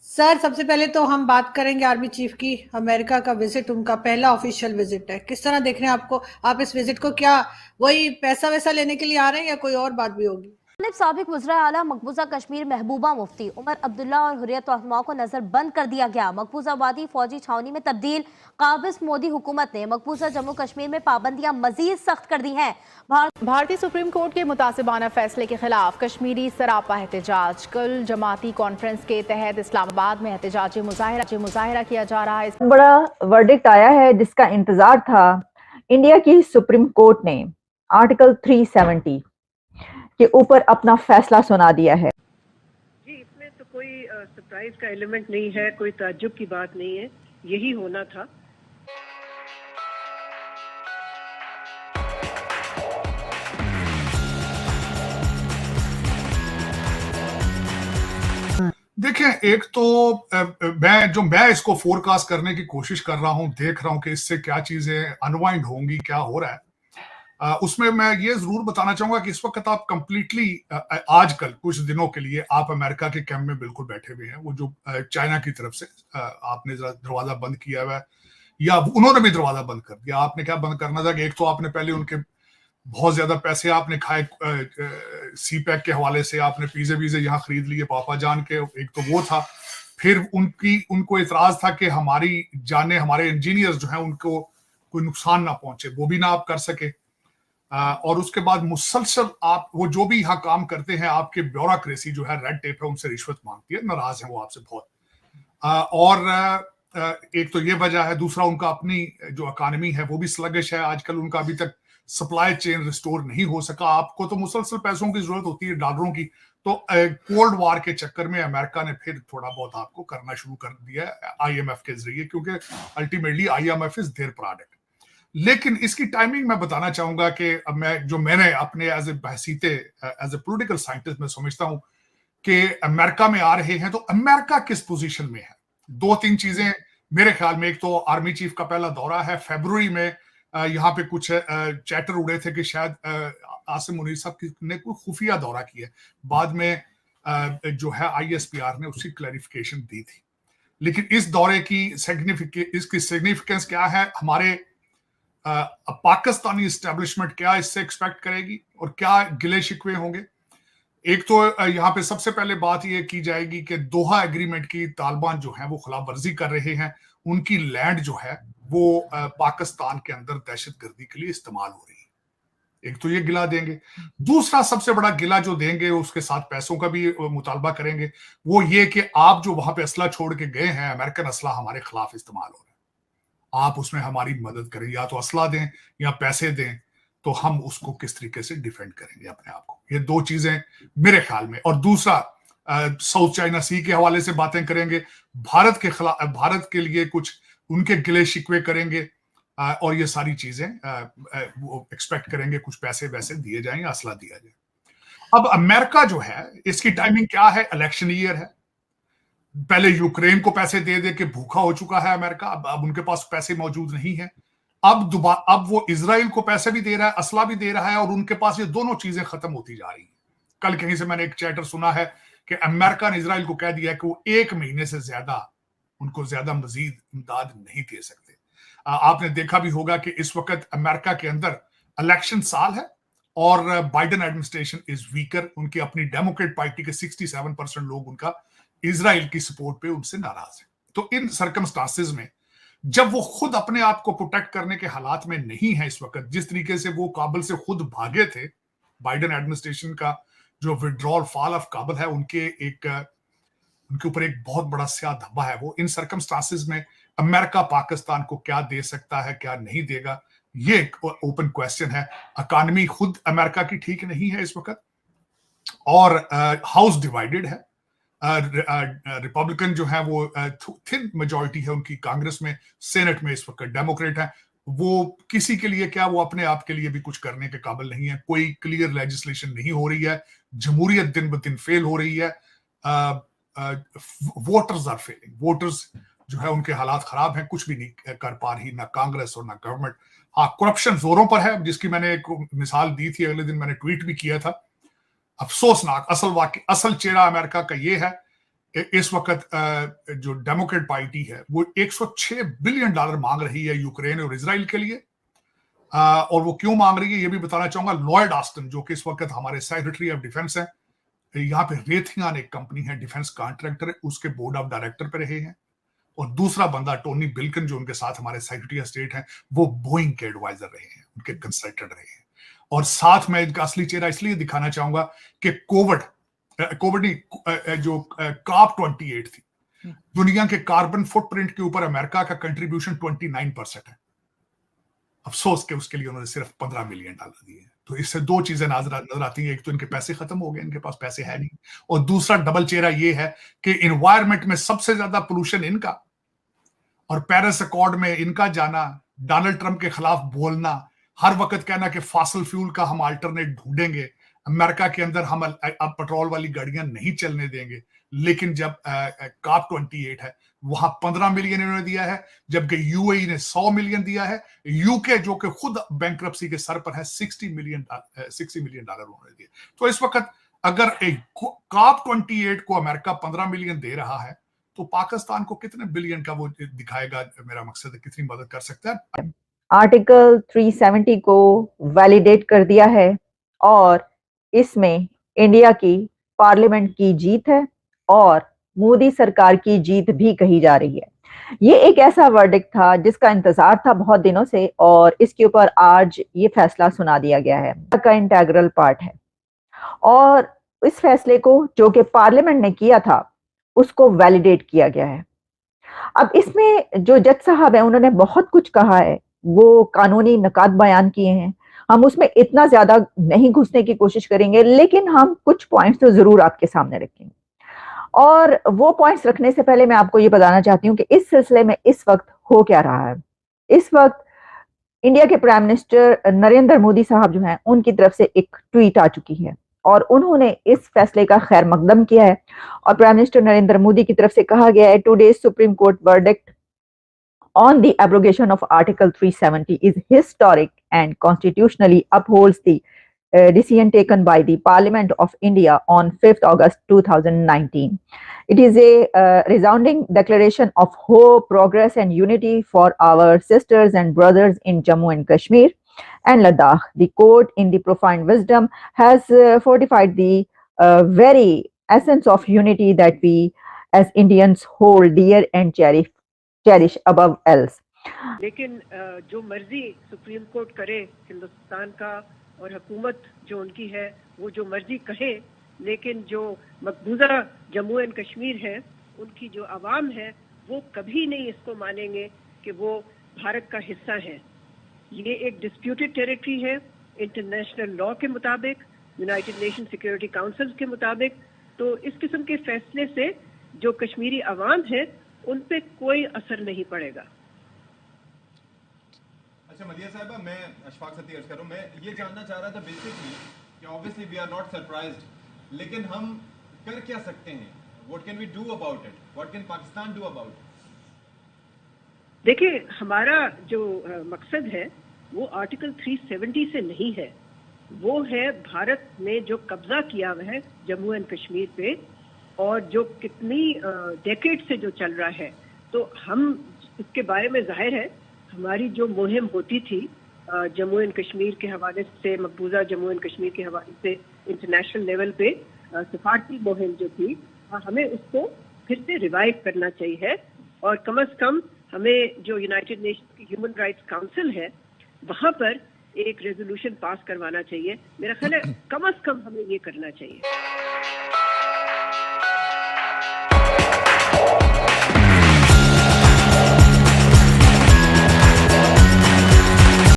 Sir, सबसे पहले तो हम बात करेंगे आर्मी चीफ की। अमेरिका का विजिट उनका पहला ऑफिशियल विजिट है। किस तरह देख रहे हैं आपको, आप इस विजिट को? क्या वही पैसा वैसा लेने के लिए आ रहे हैं या कोई और बात भी होगी? साबिक वज़ीर आला मकबूजा कश्मीर महबूबा मुफ्ती उमर अब्दुल्ला और हुर्रियत रहनुमा को नजर बंद कर दिया गया। मकबूजा वादी फौजी छावनी में तब्दील। काबिज मोदी हुकूमत ने मकबूजा जम्मू कश्मीर में पाबंदियां मजीद सख्त कर दी हैं। भारतीय सुप्रीम कोर्ट के मुतासिबाना फैसले के खिलाफ कश्मीरी सरापा एहतजाज। कल जमाती कॉन्फ्रेंस के तहत इस्लामाबाद में एहतजाजी मुजाहिरा किया जा रहा है। बड़ा वर्डिक्ट आया है जिसका इंतजार था। इंडिया की सुप्रीम कोर्ट ने आर्टिकल 370 के ऊपर अपना फैसला सुना दिया है। जी, इसमें तो कोई सरप्राइज का एलिमेंट नहीं है, कोई ताज्जुब की बात नहीं है, यही होना था। देखें, एक तो मैं इसको फोरकास्ट करने की कोशिश कर रहा हूं, देख रहा हूं कि इससे क्या चीजें अनवाइंड होंगी, क्या हो रहा है। उसमें मैं ये जरूर बताना चाहूंगा कि इस वक्त आप कंप्लीटली आजकल कुछ दिनों के लिए आप अमेरिका के कैंप में बिल्कुल बैठे हुए हैं। वो जो चाइना की तरफ से आपने दरवाजा बंद किया हुआ है, या उन्होंने भी दरवाजा बंद कर दिया। आपने क्या बंद करना था कि एक तो आपने पहले उनके बहुत ज्यादा पैसे आपने खाए, सी पैक के हवाले से आपने पीजे वीजे यहाँ खरीद लिए पापा जान के, एक तो वो था। फिर उनको इतराज था कि हमारी जाने, हमारे इंजीनियर्स जो हैं उनको कोई नुकसान ना पहुंचे, वो भी ना आप कर सके। और उसके बाद मुसलसल आप वो जो भी यहाँ काम करते हैं, आपके ब्यूरोक्रेसी जो है, रेड टेप है, उनसे रिश्वत मांगती है, नाराज है वो आपसे बहुत। और एक तो ये वजह है। दूसरा, उनका अपनी जो इकानमी है वो भी स्लगिश है आजकल। उनका अभी तक सप्लाई चेन रिस्टोर नहीं हो सका। आपको तो मुसलसल पैसों की जरूरत होती है, डॉलरों की। तो कोल्ड वार के चक्कर में अमेरिका ने फिर थोड़ा बहुत आपको करना शुरू कर दिया IMF के जरिए, क्योंकि ultimately IMF is their product. लेकिन इसकी टाइमिंग मैं बताना चाहूंगा कि मैंने अपने एज ए पॉलिटिकल साइंटिस्ट में समझता हूं कि अमेरिका में आ रहे हैं, तो अमेरिका किस पोजीशन में है। दो तीन चीजें मेरे ख्याल में। एक तो आर्मी चीफ का पहला दौरा है फरवरी में। यहाँ पे कुछ चैटर उड़े थे कि शायद आसिम मुनीर साहब ने कोई खुफिया दौरा किया। बाद में जो है ISPR ने उसकी क्लैरिफिकेशन दी थी। लेकिन इस दौरे की इसकी सिग्निफिकेंस क्या है, हमारे पाकिस्तानी एस्टेब्लिशमेंट क्या इससे एक्सपेक्ट करेगी और क्या गिले शिकवे होंगे। एक तो यहाँ पे सबसे पहले बात ये की जाएगी कि दोहा एग्रीमेंट की तालिबान जो है वो खिलाफ वर्जी कर रहे हैं। उनकी लैंड जो है वो पाकिस्तान के अंदर दहशतगर्दी के लिए इस्तेमाल हो रही है। एक तो ये गिला देंगे। दूसरा सबसे बड़ा गिला जो देंगे, उसके साथ पैसों का भी मुतालबा करेंगे, वो ये कि आप जो वहां पे असला छोड़ के गए हैं, अमेरिकन असला हमारे खिलाफ इस्तेमाल हो रहा है, आप उसमें हमारी मदद करें, या तो असला दें या पैसे दें, तो हम उसको किस तरीके से डिफेंड करेंगे अपने आप को। ये दो चीजें मेरे ख्याल में। और दूसरा, साउथ चाइना सी के हवाले से बातें करेंगे, भारत के खिलाफ, भारत के लिए कुछ उनके गिले शिकवे करेंगे, और ये सारी चीजें वो एक्सपेक्ट करेंगे कुछ पैसे वैसे दिए जाएंगे, असला दिया जाए। अब अमेरिका जो है, इसकी टाइमिंग क्या है, इलेक्शन ईयर है। पहले यूक्रेन को पैसे दे दे के भूखा हो चुका है अमेरिका, अब उनके पास पैसे मौजूद नहीं है। अब वो इजराइल को पैसे भी दे रहा है, असला भी दे रहा है, और उनके पास ये दोनों चीजें खत्म होती जा रही है। कल कहीं से मैंने एक चैटर सुना है कि अमेरिका ने इजराइल को कह दिया है कि वो 1 महीने से उनको ज्यादा मजीद इमदाद नहीं दे सकते। आपने देखा भी होगा कि इस वक्त अमेरिका के अंदर इलेक्शन साल है और बाइडेन एडमिनिस्ट्रेशन इज वीकर। उनकी अपनी डेमोक्रेट पार्टी के 67% लोग उनका इजराइल की सपोर्ट पे उनसे नाराज है। तो इन सर्कमस्टांसेस में जब वो खुद अपने आप को प्रोटेक्ट करने के हालात में नहीं है इस वक्त, जिस तरीके से वो काबुल से खुद भागे थे, बाइडेन एडमिनिस्ट्रेशन का जो विड्रॉल फॉल ऑफ काबुल है, उनके ऊपर एक बहुत बड़ा स्याह धब्बा है वो। इन सर्कमस्टांसेस में अमेरिका पाकिस्तान को क्या दे सकता है, क्या नहीं देगा, ये एक ओपन क्वेश्चन है। इकॉनमी खुद अमेरिका की ठीक नहीं है इस वक्त, और हाउस डिवाइडेड है। रिपब्लिकन जो है वो थिन मेजॉरिटी है उनकी कांग्रेस में, सेनेट में इस वक्त डेमोक्रेट है। वो किसी के लिए क्या, वो अपने आप के लिए भी कुछ करने के काबिल नहीं है। कोई क्लियर लेजिस्लेशन नहीं हो रही है, जमहूरियत दिन ब दिन फेल हो रही है। वोटर्स आर फेलिंग, वोटर्स जो है उनके हालात खराब हैं, कुछ भी नहीं कर पा रही ना कांग्रेस और ना गवर्नमेंट। हाँ, करप्शन जोरों पर है, जिसकी मैंने एक मिसाल दी थी, अगले दिन मैंने ट्वीट भी किया था। अफसोसनाक असल चेहरा अमेरिका का ये है इस वक्त जो डेमोक्रेट पार्टी है वो $106 बिलियन मांग रही है यूक्रेन और इजराइल के लिए। और वो क्यों मांग रही है ये भी बताना चाहूंगा। लॉयड ऑस्टिन जो कि इस वक्त हमारे सेक्रेटरी ऑफ डिफेंस है, यहाँ पे रेथियान एक कंपनी है डिफेंस कॉन्ट्रैक्टर है, उसके बोर्ड ऑफ डायरेक्टर पे रहे हैं। और दूसरा बंदा टोनी बिल्कन जो उनके साथ हमारे सेक्रेटरी ऑफ स्टेट हैं, वो बोइंग के एडवाइजर रहे हैं, उनके कंसल्टेंट रहे हैं। और साथ में इनका असली चेहरा इसलिए दिखाना चाहूंगा कि कोविड नहीं, जो COP 28 थी, दुनिया के कार्बन फुटप्रिंट के ऊपर अमेरिका का कंट्रीब्यूशन 29% है। अफसोस के उसके लिए उन्होंने सिर्फ $15 मिलियन दिए। तो इससे दो चीजें नजर आती हैं, एक तो इनके पैसे खत्म हो गए, इनके पास पैसे है नहीं, और दूसरा डबल चेहरा ये है कि इन्वायरमेंट में सबसे ज्यादा पोल्यूशन इनका, और पेरिस अकॉर्ड में इनका जाना, डोनाल्ड ट्रंप के खिलाफ बोलना, हर वक्त कहना कि फॉसिल फ्यूल का हम अल्टरनेट ढूंढेंगे, अमेरिका के अंदर हम अब पेट्रोल वाली गाड़ियां नहीं चलने देंगे। लेकिन जब COP 28 है वहां 15 मिलियन इन्होंने दिया है, जबकि UAE ने 100 मिलियन दिया है। यूके जो कि खुद बैंक्रप्सी के सर पर है, $60 मिलियन उन्होंने दिए। तो इस वक्त अगर COP 28 को अमेरिका 15 मिलियन दे रहा है तो पाकिस्तान को कितने बिलियन का वो दिखाएगा, मेरा मकसद है कितनी मदद कर सकता है। आर्टिकल 370 को वैलिडेट कर दिया है और इसमें इंडिया की पार्लियामेंट की जीत है और मोदी सरकार की जीत भी कही जा रही है। ये एक ऐसा वर्डिक्ट था जिसका इंतजार था बहुत दिनों से, और इसके ऊपर आज ये फैसला सुना दिया गया है, का इंटेग्रल पार्ट है। और इस फैसले को जो कि पार्लियामेंट ने किया था उसको वैलिडेट किया गया है। अब इसमें जो जज साहब है उन्होंने बहुत कुछ कहा है, वो कानूनी नकात बयान किए हैं, हम उसमें इतना ज्यादा नहीं घुसने की कोशिश करेंगे, लेकिन हम कुछ पॉइंट्स तो जरूर आपके सामने रखेंगे। और वो पॉइंट्स रखने से पहले मैं आपको ये बताना चाहती हूँ कि इस सिलसिले में इस वक्त हो क्या रहा है। इस वक्त इंडिया के प्राइम मिनिस्टर नरेंद्र मोदी साहब जो हैं उनकी तरफ से एक ट्वीट आ चुकी है और उन्होंने इस फैसले का खैर मकदम किया है। और प्राइम मिनिस्टर नरेंद्र मोदी की तरफ से कहा गया है, today's supreme court verdict on the abrogation of Article 370 is historic and constitutionally upholds the decision taken by the Parliament of India on 5th August 2019. It is a resounding declaration of hope, progress and unity for our sisters and brothers in Jammu and Kashmir and Ladakh. The court, in the profound wisdom, has fortified the very essence of unity that we as Indians hold dear and cherish above else. लेकिन जो मर्जी supreme court करे हिंदुस्तान का और हुकूमत जो उनकी है वो जो मर्जी कहे, लेकिन जो मकबूजा जम्मू एंड कश्मीर है उनकी जो आवाम है वो कभी नहीं इसको मानेंगे कि वो भारत का हिस्सा है। ये एक डिस्प्यूटेड टेरिटरी है इंटरनेशनल लॉ के मुताबिक, यूनाइटेड नेशन सिक्योरिटी काउंसिल के मुताबिक। तो इस किस्म के फैसले से जो कश्मीरी आवाम है उन पे कोई असर नहीं पड़ेगा। अच्छा मलिया साहिबा, मैं अशफाक सती अर्ज कर रहा हूं। मैं ये जानना चाह रहा था बेसिकली कि obviously we are not surprised, लेकिन हम कर क्या सकते हैं? What can we do about it? What can Pakistan do about it? देखिए, हमारा जो मकसद है वो आर्टिकल 370 से नहीं है, वो है भारत ने जो कब्जा किया हुआ है जम्मू एंड कश्मीर पे और जो कितनी डेकेड से जो चल रहा है। तो हम इसके बारे में जाहिर है हमारी जो मुहिम होती थी जम्मू एंड कश्मीर के हवाले से, मकबूजा जम्मू एंड कश्मीर के हवाले से इंटरनेशनल लेवल पे सिफारती मुहिम जो थी, हमें उसको फिर से रिवाइव करना चाहिए। और कम से कम हमें जो यूनाइटेड नेशन की ह्यूमन राइट्स काउंसिल है वहां पर एक रेजोल्यूशन पास करवाना चाहिए। मेरा ख्याल है कम से कम हमें ये करना चाहिए।